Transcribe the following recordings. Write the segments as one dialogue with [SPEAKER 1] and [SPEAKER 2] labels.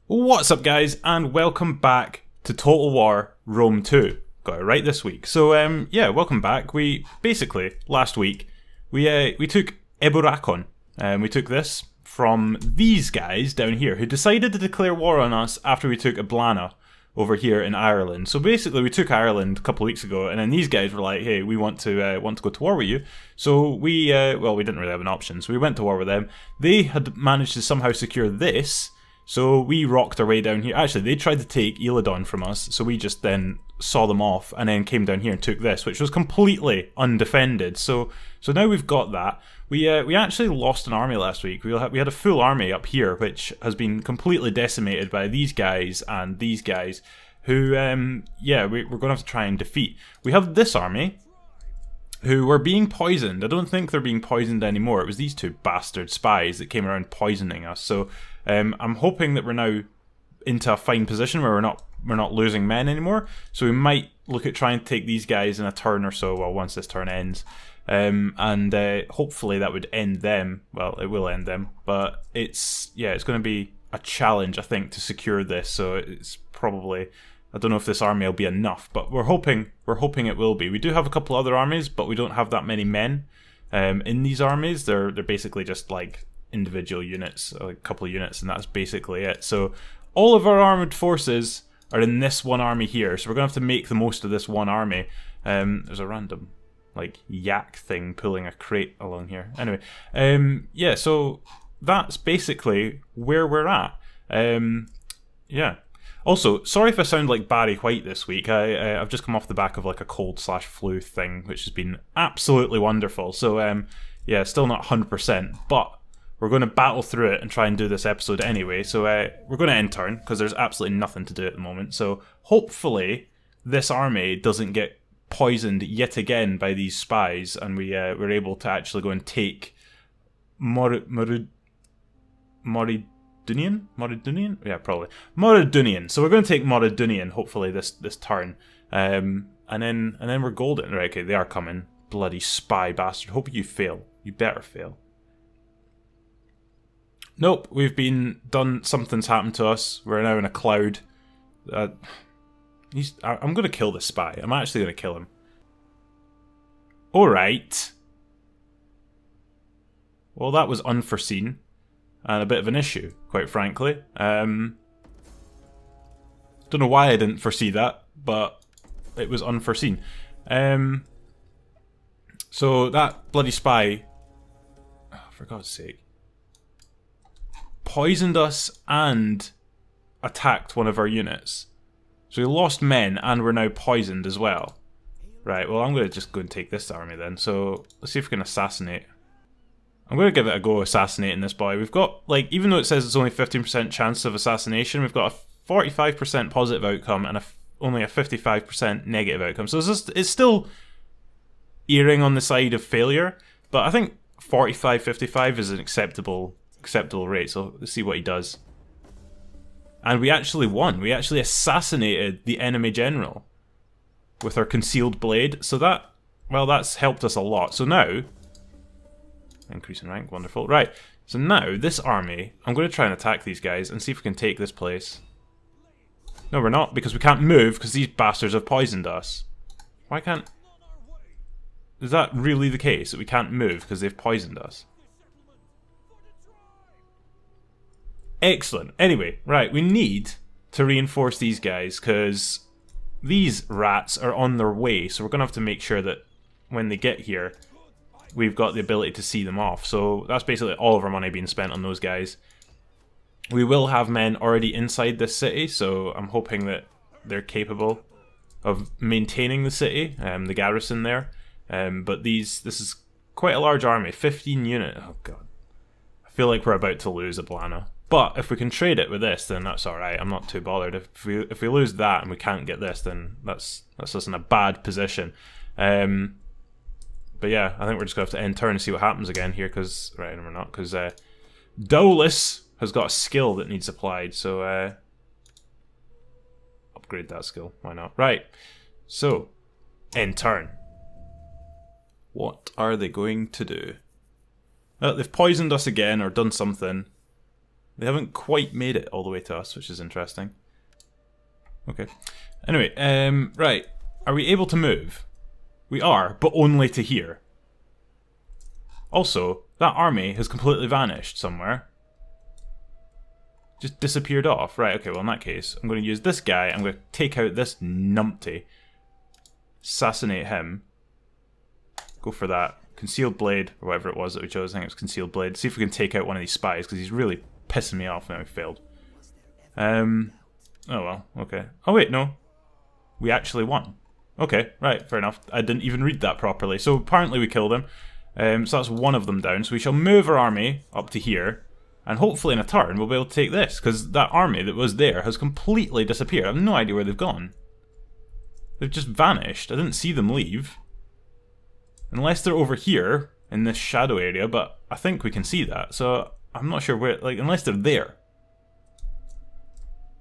[SPEAKER 1] What's up, guys, and welcome back to Total War Rome 2. Got it right this week. So yeah, welcome back. We basically last week we took Eburakon. We took this from these guys down here who decided to declare war on us after we took Ablana over here in Ireland. So basically, we took Ireland a couple of weeks ago, and then these guys were like, "Hey, we want to go to war with you." So we we didn't really have an option, so we went to war with them. They had managed to somehow secure this. So we rocked our way down here. Actually, they tried to take Caledones from us, so we just then saw them off and then came down here and took this, which was completely undefended. So now we've got that. We actually lost an army last week. We had a full army up here, which has been completely decimated by these guys and these guys, who we're going to have to try and defeat. We have this army, who were being poisoned. I don't think they're being poisoned anymore. It was these two bastard spies that came around poisoning us. So I'm hoping that we're now into a fine position where we're not losing men anymore. So we might look at trying to take these guys in a turn or so. Well, once this turn ends, and hopefully that would end them. Well, it will end them, but it's going to be a challenge, I think, to secure this. So it's probably, I don't know if this army will be enough, but we're hoping it will be. We do have a couple other armies, but we don't have that many men in these armies. They're basically just like individual units, a couple of units, and that's basically it. So all of our armored forces are in this one army here, so we're gonna have to make the most of this one army. There's a random like yak thing pulling a crate along here. Anyway, yeah, so that's basically where we're at. Yeah. Also, sorry if I sound like Barry White this week. I've just come off the back of like a cold/flu thing, which has been absolutely wonderful. So yeah, still not 100%, but we're going to battle through it and try and do this episode anyway. So we're going to end turn because there's absolutely nothing to do at the moment. So hopefully this army doesn't get poisoned yet again by these spies, and we're able to actually go and take Moridunian? Yeah, probably. Moridunian. So we're going to take Moridunian, hopefully, this turn. And then we're golden. Right, okay, they are coming. Bloody spy bastard. Hope you fail. You better fail. Nope, we've been done. Something's happened to us. We're now in a cloud. I'm going to kill this spy. I'm actually going to kill him. Alright. Well, that was unforeseen. And a bit of an issue, quite frankly. Don't know why I didn't foresee that, but it was unforeseen. So that bloody spy, oh, for God's sake, poisoned us and attacked one of our units. So we lost men and we're now poisoned as well. Right, well, I'm going to just go and take this army then. So let's see if we can assassinate. I'm going to give it a go assassinating this boy. We've got, like, even though it says it's only 15% chance of assassination, we've got a 45% positive outcome and only a 55% negative outcome. So it's still erring on the side of failure, but I think 45-55 is an acceptable rate. So let's see what he does. And we actually won. We actually assassinated the enemy general with our concealed blade. So that's helped us a lot. So now, increase in rank, wonderful. Right, so now this army, I'm going to try and attack these guys and see if we can take this place. No, we're not, because we can't move because these bastards have poisoned us. Why can't... Is that really the case, that we can't move because they've poisoned us? Excellent. Anyway, right, we need to reinforce these guys because these rats are on their way, so we're going to have to make sure that when they get here, we've got the ability to see them off. So that's basically all of our money being spent on those guys. We will have men already inside this city, so I'm hoping that they're capable of maintaining the city, the garrison there. But this is quite a large army, 15 units. Oh god, I feel like we're about to lose Ablana. But if we can trade it with this, then that's all right. I'm not too bothered. If we lose that and we can't get this, then that's us in a bad position. But yeah, I think we're just going to have to end turn and see what happens again here, because... Right, no, we're not, because Dolus has got a skill that needs applied, so... upgrade that skill, why not? Right, so, end turn. What are they going to do? Well, they've poisoned us again, or done something. They haven't quite made it all the way to us, which is interesting. Okay. Anyway, right. Are we able to move? We are, but only to here. Also, that army has completely vanished somewhere. Just disappeared off. Right, okay, well in that case, I'm going to use this guy. I'm going to take out this numpty. Assassinate him. Go for that. Concealed blade, or whatever it was that we chose. I think it was concealed blade. See if we can take out one of these spies, because he's really pissing me off now we failed. Oh well, okay. Oh wait, no. We actually won. Okay, right, fair enough. I didn't even read that properly. So apparently we killed him. So that's one of them down. So we shall move our army up to here. And hopefully in a turn we'll be able to take this. Because that army that was there has completely disappeared. I have no idea where they've gone. They've just vanished. I didn't see them leave. Unless they're over here in this shadow area. But I think we can see that. So I'm not sure where, like, unless they're there.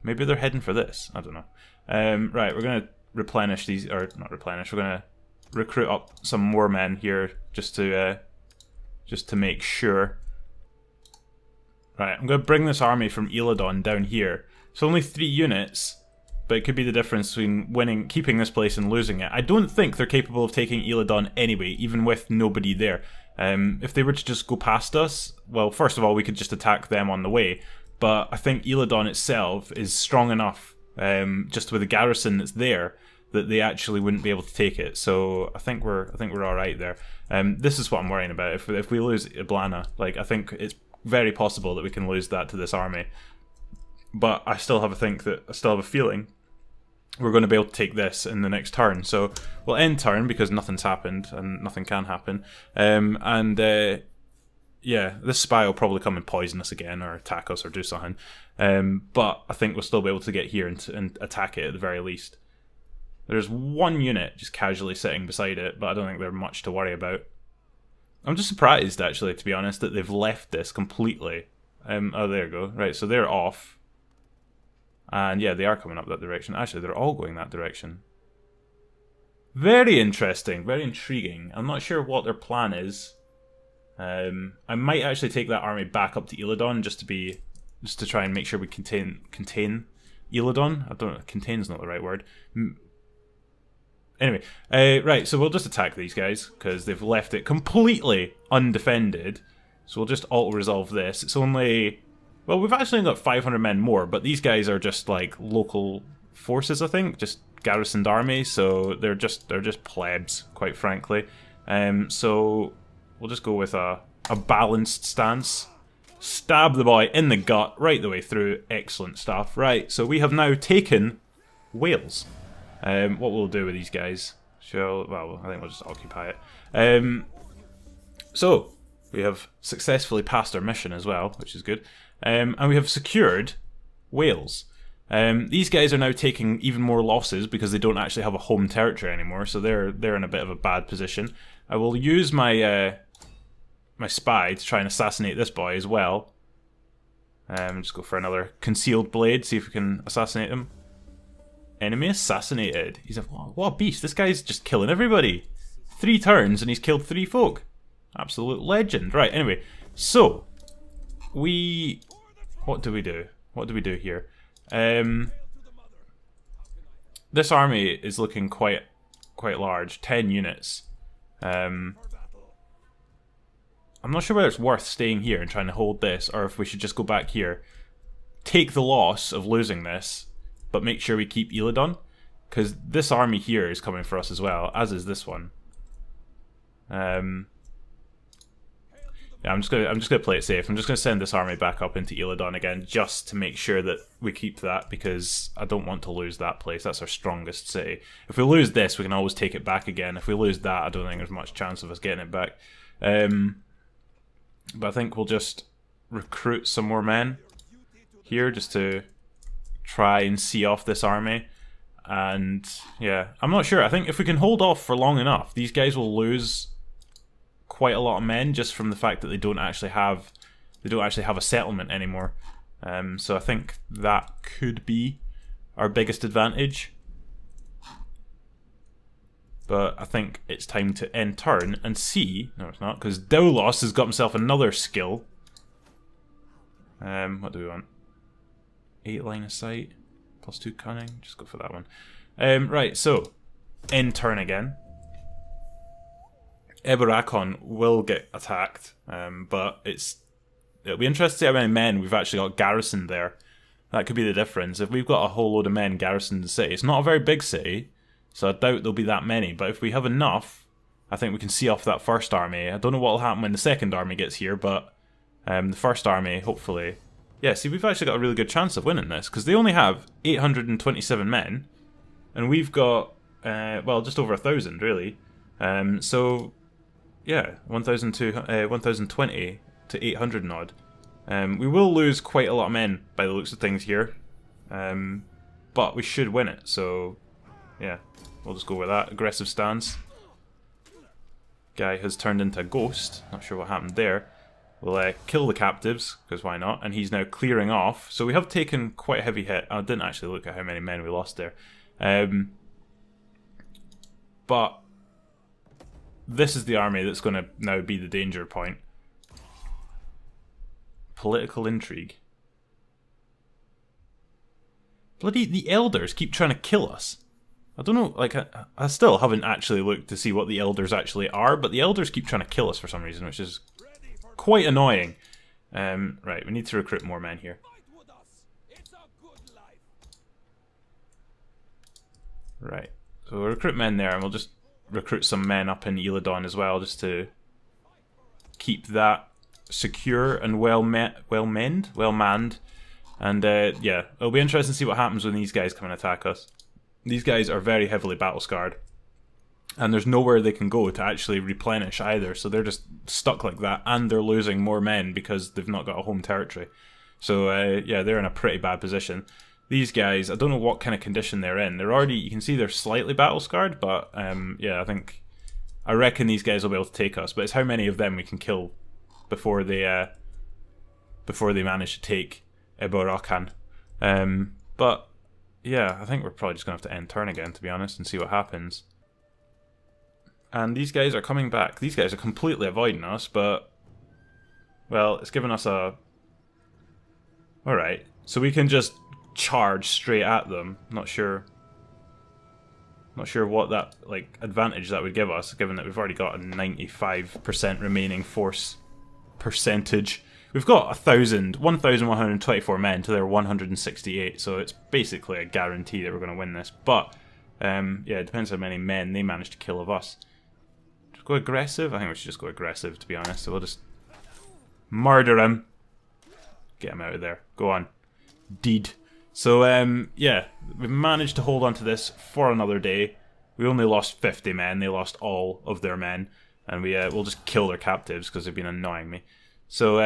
[SPEAKER 1] Maybe they're heading for this. I don't know. Right, we're going to replenish these, or not replenish, we're going to recruit up some more men here just to make sure. Right, I'm going to bring this army from Caledones down here. It's only 3 units, but it could be the difference between keeping this place and losing it. I don't think they're capable of taking Caledones anyway, even with nobody there. If they were to just go past us, well, first of all, we could just attack them on the way. But I think Caledones itself is strong enough, just with the garrison that's there, that they actually wouldn't be able to take it. So I think we're all right there. This is what I'm worrying about. If we lose Iblana, like, I think it's very possible that we can lose that to this army. But I still have a feeling we're going to be able to take this in the next turn. So we'll end turn because nothing's happened and nothing can happen. Yeah, this spy will probably come and poison us again or attack us or do something. But I think we'll still be able to get here and attack it at the very least. There's one unit just casually sitting beside it, but I don't think they're much to worry about. I'm just surprised, actually, to be honest, that they've left this completely. Oh, there you go. Right, so they're off. And yeah, they are coming up that direction. Actually, they're all going that direction. Very interesting, very intriguing. I'm not sure what their plan is. I might actually take that army back up to Caledones just to try and make sure we contain Caledones. I don't know, contain's not the right word. Anyway, right, so we'll just attack these guys because they've left it completely undefended. So we'll just auto-resolve this. It's only, well, we've actually got 500 men more, but these guys are just like local forces, I think, just garrisoned armies. So they're just plebs, quite frankly. So we'll just go with a balanced stance. Stab the boy in the gut, right the way through. Excellent stuff. Right, so we have now taken Wales. What we'll do with these guys? Well, I think we'll just occupy it. So, we have successfully passed our mission as well, which is good. And we have secured Wales. These guys are now taking even more losses because they don't actually have a home territory anymore, so they're in a bit of a bad position. I will use my my spy to try and assassinate this boy as well. Just go for another concealed blade, see if we can assassinate him. Enemy assassinated. He's what a beast. This guy's just killing everybody. 3 turns and he's killed 3 folk. Absolute legend. Right, anyway. So, what do we do? What do we do here? This army is looking quite large. 10 units. I'm not sure whether it's worth staying here and trying to hold this, or if we should just go back here, take the loss of losing this, but make sure we keep Caledones, because this army here is coming for us as well, as is this one. Yeah, I'm just gonna play it safe. I'm just gonna send this army back up into Caledones again, just to make sure that we keep that, because I don't want to lose that place. That's our strongest city. If we lose this, we can always take it back again. If we lose that, I don't think there's much chance of us getting it back. But I think we'll just recruit some more men here just to try and see off this army. And yeah, I'm not sure. I think if we can hold off for long enough, these guys will lose quite a lot of men just from the fact that they don't actually have a settlement anymore. So I think that could be our biggest advantage. But I think it's time to end turn and see. No, it's not, because Daulos has got himself another skill. What do we want? 8 line of sight, +2 cunning. Just go for that one. Right, so end turn again. Eburakon will get attacked, but it'll be interesting to see how many men we've actually got garrisoned there. That could be the difference. If we've got a whole load of men garrisoned in the city, it's not a very big city, so I doubt there'll be that many. But if we have enough, I think we can see off that first army. I don't know what will happen when the second army gets here, but the first army, hopefully... Yeah, see, we've actually got a really good chance of winning this, because they only have 827 men, and we've got, well, just over 1,000, really. So, yeah, 1,020 to 800 and odd. We will lose quite a lot of men by the looks of things here, but we should win it, so yeah, we'll just go with that. Aggressive stance. Guy has turned into a ghost, not sure what happened there. We'll kill the captives, because why not, and he's now clearing off, so we have taken quite a heavy hit. I didn't actually look at how many men we lost there. But this is the army that's going to now be the danger point. Political intrigue. Bloody, the elders keep trying to kill us. I don't know, like, I still haven't actually looked to see what the elders actually are, but the elders keep trying to kill us for some reason, which is quite annoying. Right, we need to recruit more men here. Right, so we'll recruit men there, and we'll just recruit some men up in Caledones as well, just to keep that secure and well manned. And yeah, it'll be interesting to see what happens when these guys come and attack us. These guys are very heavily battle scarred, and there's nowhere they can go to actually replenish either, so they're just stuck like that, and they're losing more men because they've not got a home territory. So yeah, they're in a pretty bad position. These guys, I don't know what kind of condition they're in. They're already, you can see they're slightly battle scarred, but yeah, I reckon these guys will be able to take us, but it's how many of them we can kill before they manage to take Eburakon. But yeah, I think we're probably just going to have to end turn again, to be honest, and see what happens. And these guys are coming back. These guys are completely avoiding us, but... well, it's given us a... alright, so we can just charge straight at them. Not sure what that, like, advantage that would give us, given that we've already got a 95% remaining force percentage. We've got 1,124 men to their 168, so it's basically a guarantee that we're going to win this. But, yeah, it depends how many men they manage to kill of us. Just go aggressive? I think we should just go aggressive, to be honest. So we'll just murder him. Get him out of there. Go on. Deed. So, yeah, we've managed to hold on to this for another day. We only lost 50 men. They lost all of their men. And we'll just kill their captives because they've been annoying me. So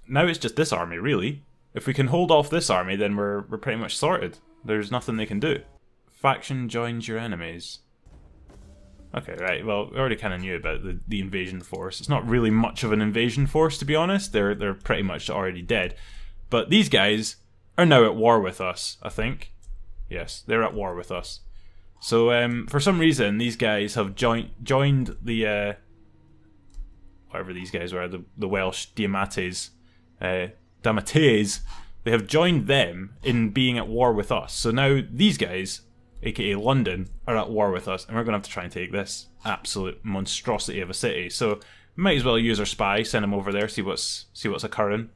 [SPEAKER 1] now it's just this army, really. If we can hold off this army, then we're pretty much sorted. There's nothing they can do. Faction joins your enemies. Okay, right. Well, we already kind of knew about the invasion force. It's not really much of an invasion force, to be honest. They're pretty much already dead. But these guys are now at war with us, I think. Yes, they're at war with us. So for some reason, these guys have joined the... whatever these guys were, the Welsh Diamates, they have joined them in being at war with us. So now these guys, aka London, are at war with us, and we're going to have to try and take this absolute monstrosity of a city. So might as well use our spy, send him over there, see what's occurring.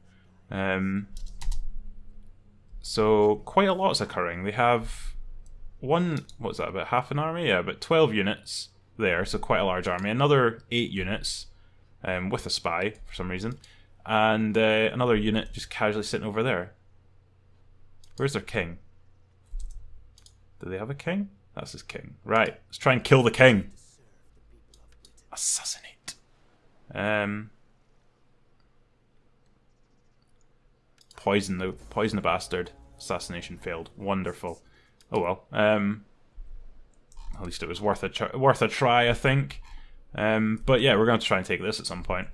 [SPEAKER 1] So quite a lot's occurring. They have what's that, about half an army? Yeah, about 12 units there, so quite a large army. Another 8 units. With a spy for some reason, and another unit just casually sitting over there. Where's their king? Do they have a king? That's his king. Right, let's try and kill the king. Assassinate. Poison the bastard. Assassination failed. Wonderful. Oh well. At least it was worth a try, I think. But yeah, we're going to try and take this at some point.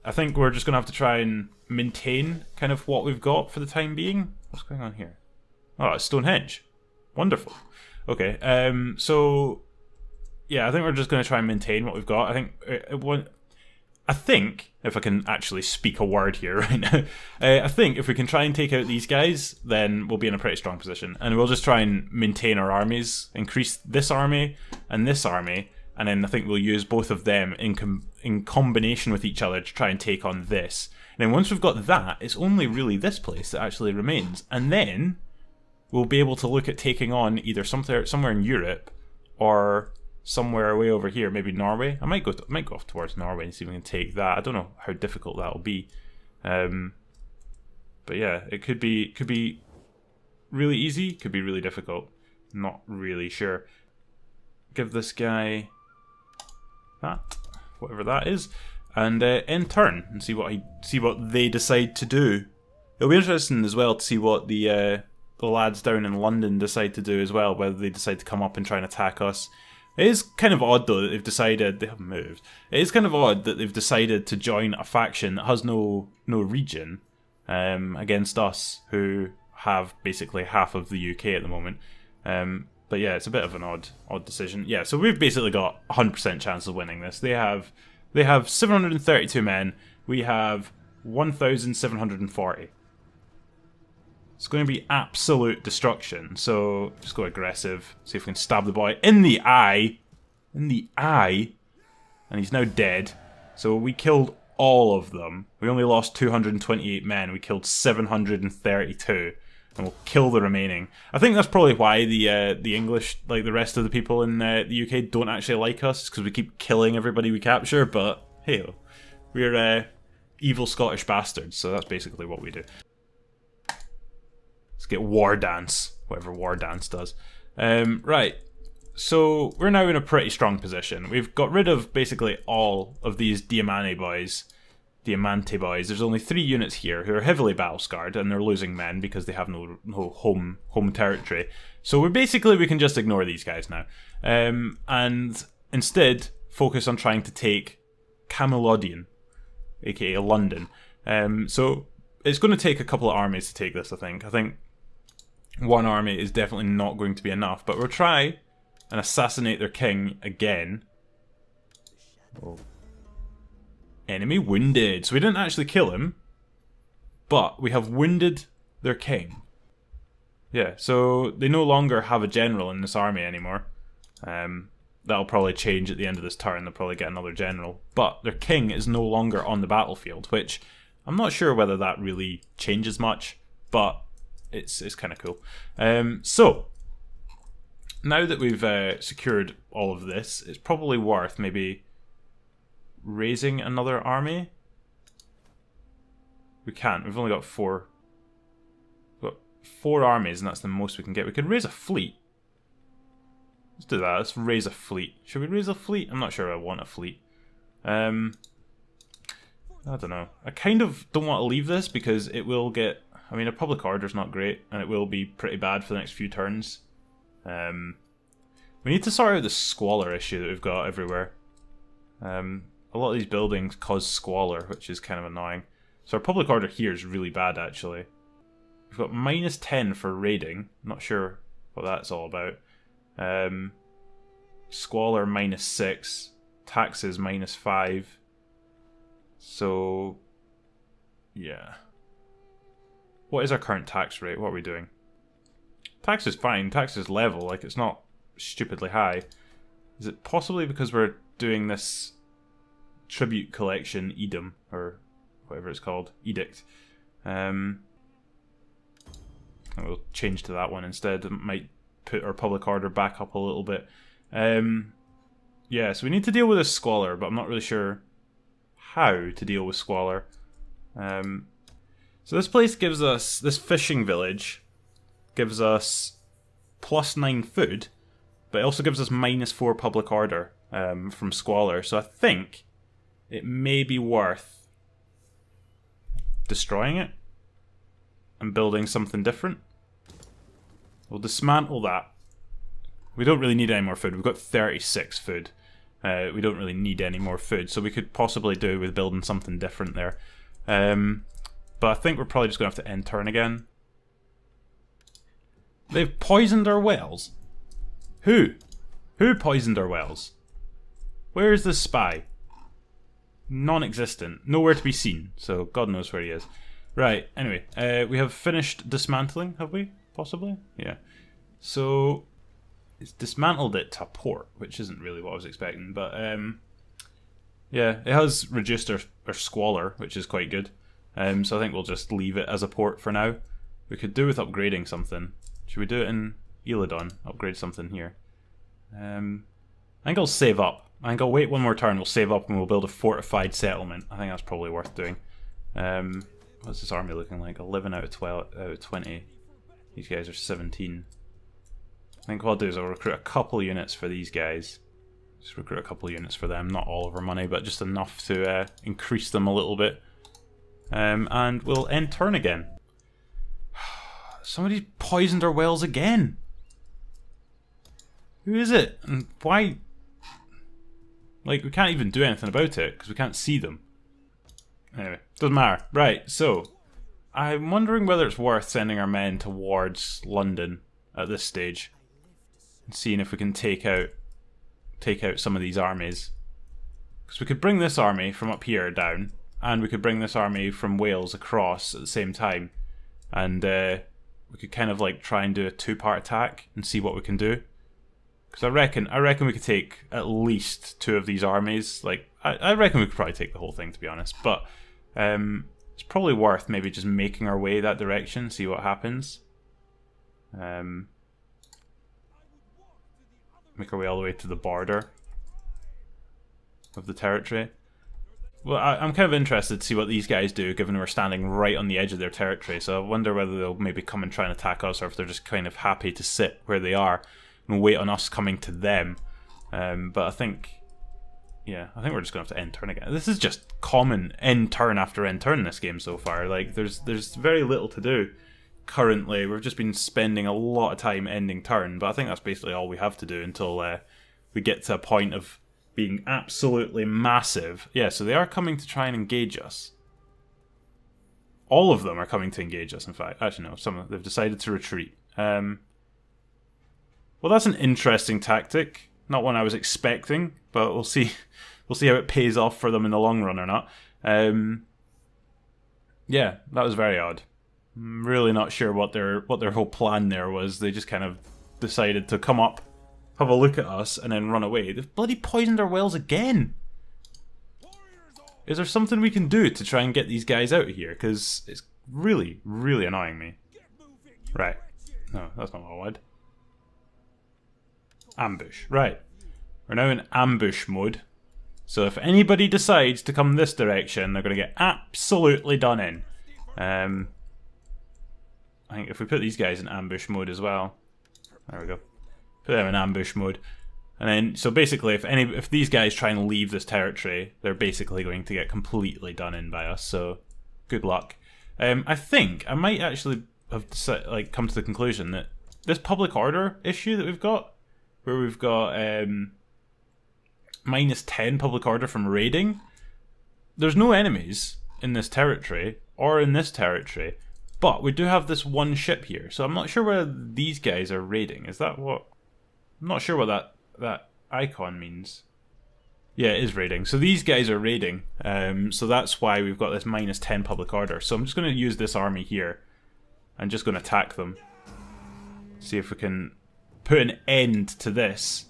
[SPEAKER 1] I think we're just going to have to try and maintain kind of what we've got for the time being. What's going on here? Oh, it's Stonehenge. Wonderful. Okay, so yeah, I think we're just going to try and maintain what we've got. I think I think, if I can actually speak a word here right now, I think if we can try and take out these guys, then we'll be in a pretty strong position. And we'll just try and maintain our armies, increase this army and this army, and then I think we'll use both of them in combination with each other to try and take on this. And then once we've got that, it's only really this place that actually remains. And then we'll be able to look at taking on either somewhere in Europe or somewhere way over here, maybe Norway. I might go off towards Norway and see if we can take that. I don't know how difficult that will be, but yeah, it could be really easy, could be really difficult. Not really sure. Give this guy that, whatever that is, and end turn and see what they decide to do. It'll be interesting as well to see what the lads down in London decide to do as well. Whether they decide to come up and try and attack us. It is kind of odd though that they've decided, they haven't moved. It is kind of odd that they've decided to join a faction that has no region against us, who have basically half of the UK at the moment. But yeah, it's a bit of an odd decision. Yeah, so we've basically got 100% chance of winning this. They have 732 men. We have 1,740. It's going to be absolute destruction. So just go aggressive. See if we can stab the boy in the eye. In the eye. And he's now dead. So we killed all of them. We only lost 228 men. We killed 732. And we'll kill the remaining. I think that's probably why the English, like the rest of the people in the UK, don't actually like us. Because we keep killing everybody we capture. But hey, we're evil Scottish bastards. So that's basically what we do. Let's get War Dance, whatever War Dance does. Right, so we're now in a pretty strong position. We've got rid of basically all of these Diamante boys. There's only 3 units here who are heavily battle scarred, and they're losing men because they have no home territory. So we can just ignore these guys now, and instead focus on trying to take Caledones, aka London. So it's going to take a couple of armies to take this. I think one army is definitely not going to be enough, but we'll try and assassinate their king again. Oh. Enemy wounded. So we didn't actually kill him, but we have wounded their king. Yeah, so they no longer have a general in this army anymore. That'll probably change at the end of this turn. They'll probably get another general. But their king is no longer on the battlefield, which I'm not sure whether that really changes much, but it's kind of cool. So now that we've secured all of this, it's probably worth maybe raising another army. We can't. We've only got 4. We've got 4 armies, and that's the most we can get. We could raise a fleet. Let's do that. Let's raise a fleet. Should we raise a fleet? I'm not sure I want a fleet. I don't know. I kind of don't want to leave this because it will get... I mean, a public order's not great, and it will be pretty bad for the next few turns. We need to sort out the squalor issue that we've got everywhere. A lot of these buildings cause squalor, which is kind of annoying. So our public order here is really bad, actually. We've got -10 for raiding. Not sure what that's all about. Squalor -6. Taxes -5. So, yeah. What is our current tax rate? What are we doing? Tax is fine. Tax is level. Like, it's not stupidly high. Is it possibly because we're doing this tribute collection edom, or whatever it's called, edict? We'll change to that one instead. It might put our public order back up a little bit. Yeah, so we need to deal with this squalor, but I'm not really sure how to deal with squalor. So this place gives us, this fishing village gives us +9 food, but it also gives us -4 public order from squalor. So I think it may be worth destroying it and building something different. We'll dismantle that. We don't really need any more food. We've got 36 food. We don't really need any more food, so we could possibly do with building something different there. But I think we're probably just going to have to end turn again. They've poisoned our wells. Who? Who poisoned our wells? Where is this spy? non-existent. Nowhere to be seen, so God knows where he is. Right, anyway, we have finished dismantling, have we? Possibly? Yeah. So, it's dismantled it to a port, which isn't really what I was expecting, but yeah, it has reduced our squalor, which is quite good. So I think we'll just leave it as a port for now. We could do with upgrading something. Should we do it in Caledones? Upgrade something here. I think I'll save up. I think I'll wait one more turn, we'll save up and we'll build a fortified settlement. I think that's probably worth doing. What's this army looking like? 11 out of 12 out of 20. These guys are 17. I think what I'll do is I'll recruit a couple units for these guys. Just recruit a couple units for them, not all of our money, but just enough to increase them a little bit. And we'll end turn again. Somebody poisoned our wells again. Who is it? And why? Like, we can't even do anything about it because we can't see them. Anyway, doesn't matter. Right, so I'm wondering whether it's worth sending our men towards London at this stage and seeing if we can take out some of these armies. Because we could bring this army from up here down, and we could bring this army from Wales across at the same time, and we could kind of like try and do a two-part attack and see what we can do. Because I reckon we could take at least 2 of these armies. Like I reckon we could probably take the whole thing, to be honest. But it's probably worth maybe just making our way that direction, see what happens. Make our way all the way to the border of the territory. Well, I'm kind of interested to see what these guys do, given we're standing right on the edge of their territory. So I wonder whether they'll maybe come and try and attack us, or if they're just kind of happy to sit where they are and wait on us coming to them. But I think, yeah, I think we're just going to have to end turn again. This is just common end turn after end turn in this game so far. Like, there's very little to do currently. We've just been spending a lot of time ending turn, but I think that's basically all we have to do until we get to a point of being absolutely massive. Yeah, so they are coming to try and engage us. All of them are coming to engage us, in fact. Actually, no, some of them, they've decided to retreat. Well, that's an interesting tactic. Not one I was expecting, but we'll see. We'll see how it pays off for them in the long run or not. Yeah, that was very odd. I'm really not sure what their whole plan there was. They just kind of decided to come up, have a look at us, and then run away. They've bloody poisoned our wells again. Is there something we can do to try and get these guys out of here? Because it's really, really annoying me. Right. No, that's not what I wanted. Ambush. Right. We're now in ambush mode. So if anybody decides to come this direction, they're going to get absolutely done in. I think if we put these guys in ambush mode as well. There we go. Put them in ambush mode. And then, so basically, if these guys try and leave this territory, they're basically going to get completely done in by us. So, good luck. I think I might actually have come to the conclusion that this public order issue that we've got, where we've got -10 public order from raiding, there's no enemies in this territory or in this territory, but we do have this one ship here. So I'm not sure where these guys are raiding. Is that what? I'm not sure what that icon means. Yeah, it is raiding. So these guys are raiding. So that's why we've got this -10 public order. So I'm just going to use this army here. I'm just going to attack them. See if we can put an end to this.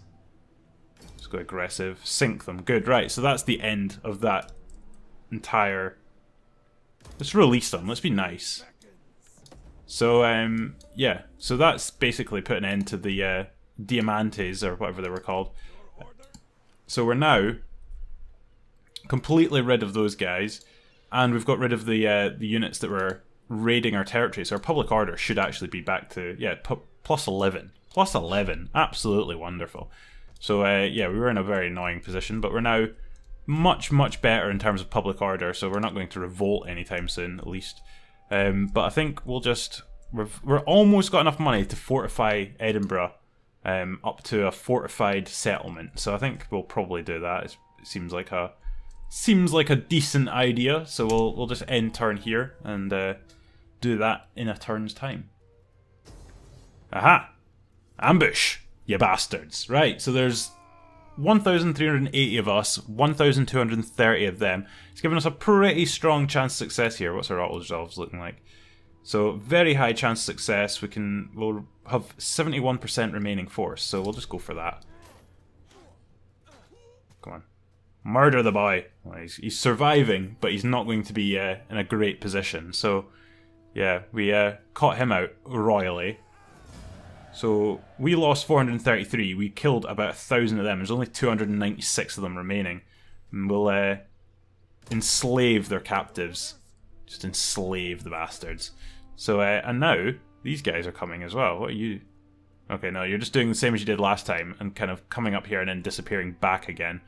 [SPEAKER 1] Let's go aggressive. Sink them. Good, right. So that's the end of that entire... Let's release them. Let's be nice. So, yeah. So that's basically put an end to the... Diamantes, or whatever they were called. So we're now completely rid of those guys, and we've got rid of the units that were raiding our territory. So our public order should actually be back to plus 11, plus 11. Absolutely wonderful. So yeah, we were in a very annoying position, but we're now much better in terms of public order. So we're not going to revolt anytime soon, at least. But I think we'll just we're almost got enough money to fortify Edinburgh. Up to a fortified settlement, so I think we'll probably do that. It seems like a decent idea. So we'll just end turn here and do that in a turn's time. Aha! Ambush, you bastards! Right, so there's 1,380 of us, 1,230 of them. It's given us a pretty strong chance of success here. What's our auto resolves looking like? So very high chance of success. We'll have 71% remaining force, so we'll just go for that. Come on. Murder the boy. Well, he's surviving, but he's not going to be in a great position. So, yeah, we caught him out royally. So, we lost 433. We killed about 1,000 of them. There's only 296 of them remaining. And we'll enslave their captives. Just enslave the bastards. So, and now, these guys are coming as well. What are you... Okay, no, you're just doing the same as you did last time and kind of coming up here and then disappearing back again.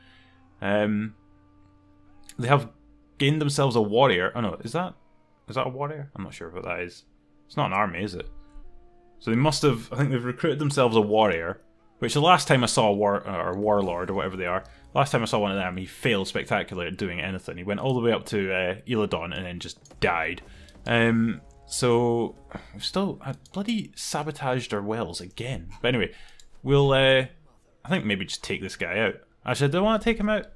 [SPEAKER 1] They have gained themselves a warrior. Oh no, is that a warrior? I'm not sure what that is. It's not an army, is it? So they must have, I think they've recruited themselves a warrior, which the last time I saw a warlord or whatever they are, last time I saw one of them, he failed spectacularly at doing anything. He went all the way up to Caledones and then just died. So we've still bloody sabotaged our wells again. But anyway, we'll I think maybe just take this guy out. Actually, I don't want to take him out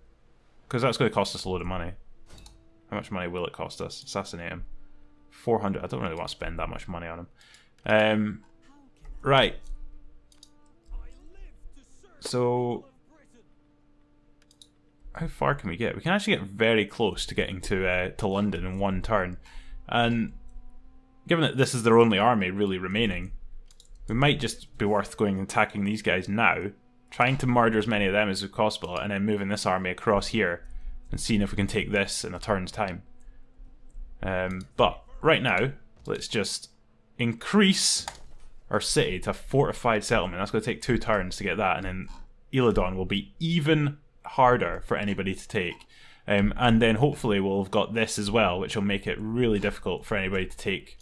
[SPEAKER 1] because that's going to cost us a load of money. How much money will it cost us? Assassinate him. 400. I don't really want to spend that much money on him. Right. So how far can we get? We can actually get very close to getting to London in one turn, and given that this is their only army really remaining, we might just be worth going and attacking these guys now, trying to murder as many of them as possible, and then moving this army across here and seeing if we can take this in a turn's time. But right now, let's just increase our city to a fortified settlement. That's going to take 2 turns to get that, and then Caledones will be even harder for anybody to take. And then hopefully we'll have got this as well, which will make it really difficult for anybody to take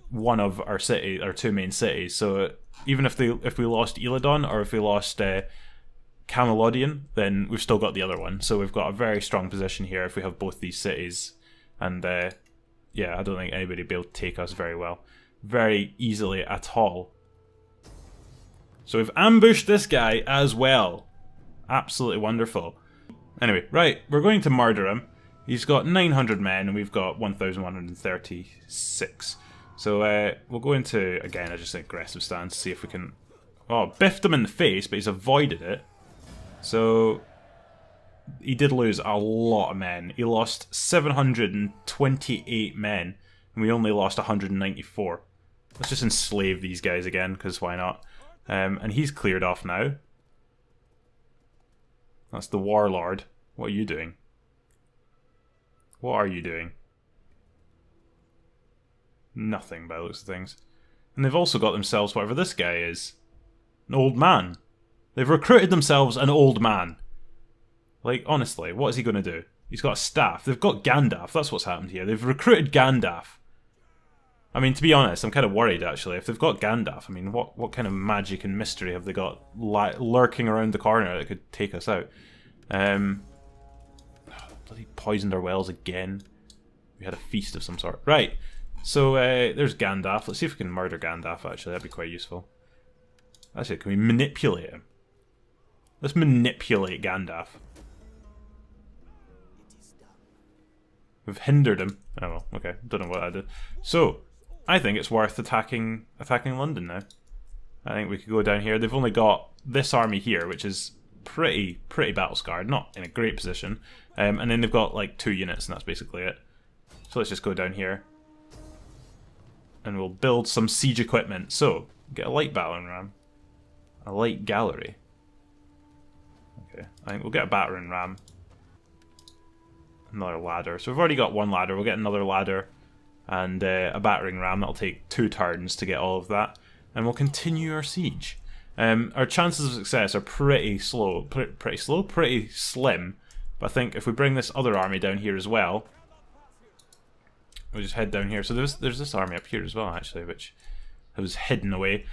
[SPEAKER 1] one of our 2 main cities. So even if we lost Caledones or if we lost Caledones, then we've still got the other one. So we've got a very strong position here if we have both these cities. And yeah, I don't think anybody will be able to take us very easily at all. So we've ambushed this guy as well. Absolutely wonderful. Anyway, right, we're going to murder him. He's got 900 men and we've got 1,136. So we'll go into, again, just an aggressive stance, see if we can... Oh, biffed him in the face, but he's avoided it. So he did lose a lot of men. He lost 728 men, and we only lost 194. Let's just enslave these guys again, because why not? And he's cleared off now. That's the warlord. What are you doing? What are you doing? Nothing by the looks of things. And they've also got themselves whatever this guy is. An old man. They've recruited themselves an old man. Like, honestly, what is he going to do? He's got a staff. They've got Gandalf. That's what's happened here. They've recruited Gandalf. I mean, to be honest, I'm kind of worried, actually. If they've got Gandalf, I mean, what kind of magic and mystery have they got lurking around the corner that could take us out? Bloody poisoned our wells again. We had a feast of some sort. Right. So, there's Gandalf. Let's see if we can murder Gandalf, actually. That'd be quite useful. Actually, can we manipulate him? Let's manipulate Gandalf. We've hindered him. Oh well, okay. Don't know what I did. So, I think it's worth attacking London now. I think we could go down here. They've only got this army here, which is pretty battle scarred. Not in a great position. And then they've got like 2 units, and that's basically it. So let's just go down here. And we'll build some siege equipment. So, get a light battering ram. A light gallery. Okay, I think we'll get a battering ram. Another ladder. So we've already got 1 ladder. We'll get another ladder and a battering ram. That'll take 2 turns to get all of that. And we'll continue our siege. Our chances of success are pretty slim. But I think if we bring this other army down here as well, we'll just head down here. So there's this army up here as well, actually, which was hidden away.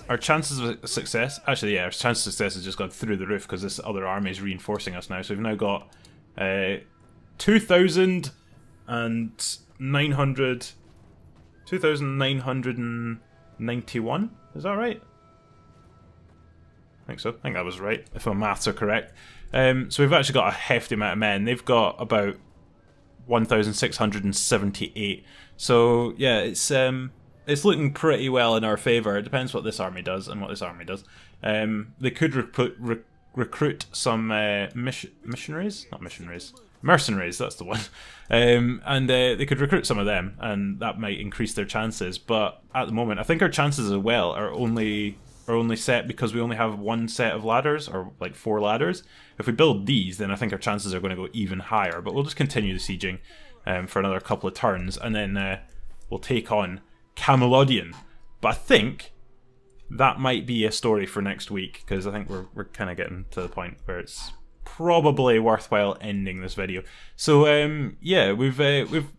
[SPEAKER 1] Our chances of success, actually, yeah, our chances of success has just gone through the roof because this other army is reinforcing us now. So we've now got 2,991. Is that right? I think that was right, if my maths are correct. So we've actually got a hefty amount of men. They've got about 1,678. So yeah, it's looking pretty well in our favour. It depends what this army does and what this army does. They could recruit some missionaries, not missionaries, mercenaries. That's the one, and they could recruit some of them, and that might increase their chances. But at the moment, I think our chances as well are only set because we only have one set of ladders, or like 4 ladders. If we build these, then I think our chances are going to go even higher. But we'll just continue the sieging for another couple of turns, and then we'll take on Caledones. But I think that might be a story for next week, because I think we're kind of getting to the point where it's probably worthwhile ending this video. So yeah, we've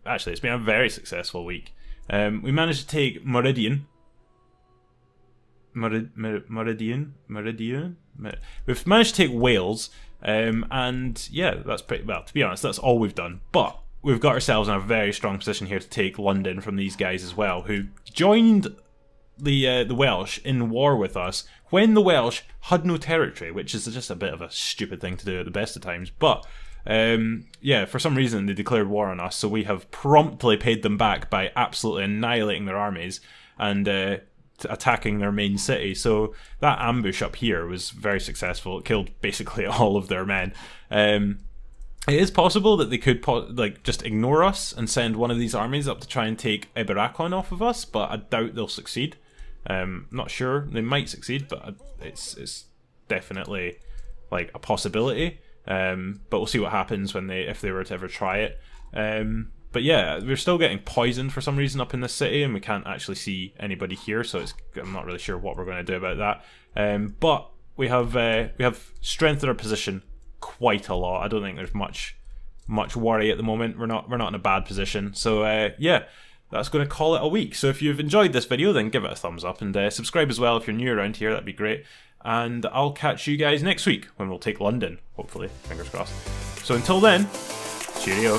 [SPEAKER 1] actually, it's been a very successful week. We managed to take Meridian. We've managed to take Wales, and yeah, that's pretty well. To be honest, that's all we've done. But we've got ourselves in a very strong position here to take London from these guys as well, who joined the Welsh in war with us when the Welsh had no territory, which is just a bit of a stupid thing to do at the best of times. But yeah, for some reason they declared war on us, so we have promptly paid them back by absolutely annihilating their armies and attacking their main city. So that ambush up here was very successful. It killed basically all of their men. It is possible that they could just ignore us and send one of these armies up to try and take Eberakon off of us, but I doubt they'll succeed. Not sure. They might succeed, but it's definitely like a possibility. But we'll see what happens if they were to ever try it. But yeah, we're still getting poisoned for some reason up in this city, and we can't actually see anybody here, so I'm not really sure what we're going to do about that. But we have strengthened our position quite a lot. I don't think there's much worry at the moment. We're not in a bad position. So yeah, that's going to call it a week. So if you've enjoyed this video, then give it a thumbs up, and subscribe as well if you're new around here. That'd be great. And I'll catch you guys next week when we'll take London, hopefully. Fingers crossed. So until then, cheerio.